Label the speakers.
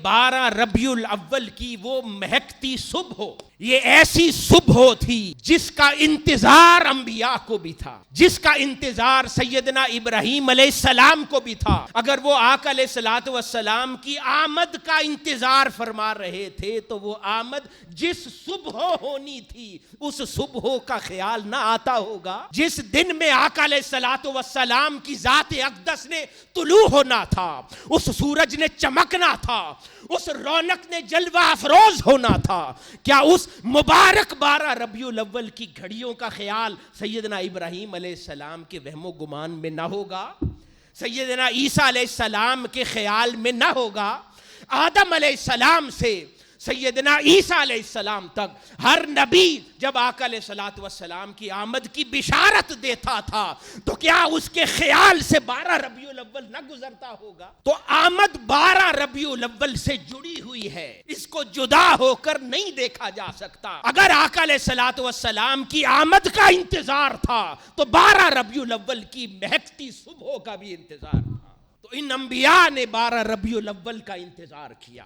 Speaker 1: 12 ربیع الاول کی وہ مہکتی صبح، یہ ایسی صبح تھی جس کا انتظار انبیاء کو بھی تھا، جس کا انتظار سیدنا ابراہیم علیہ السلام کو بھی تھا۔ اگر وہ آقا علیہ السلام کی آمد کا انتظار فرما رہے تھے تو وہ آمد جس صبح ہونی تھی اس صبح کا خیال نہ آتا ہوگا جس دن میں آقا علیہ السلام کی ذات اقدس نے طلوع ہونا تھا، اس سورج نے چمکنا تھا، اس رونق نے جلوہ افروز ہونا تھا۔ کیا اس مبارک 12 ربیع الاول کی گھڑیوں کا خیال سیدنا ابراہیم علیہ السلام کے وہم و گمان میں نہ ہوگا؟ سیدنا عیسیٰ علیہ السلام کے خیال میں نہ ہوگا؟ آدم علیہ السلام سے سیدنا عیسیٰ علیہ السلام تک ہر نبی جب آقا علیہ السلام کی آمد کی بشارت دیتا تھا تو کیا اس کے خیال سے 12 ربیع الاول نہ گزرتا ہوگا؟ تو آمد 12 ربیع الاول سے جڑی ہوئی ہے، اس کو جدا ہو کر نہیں دیکھا جا سکتا۔ اگر آقا علیہ السلام کی آمد کا انتظار تھا تو 12 ربیع الاول کی مہکتی صبح کا بھی انتظار تھا۔ تو ان انبیاء نے 12 ربیع الاول کا انتظار کیا۔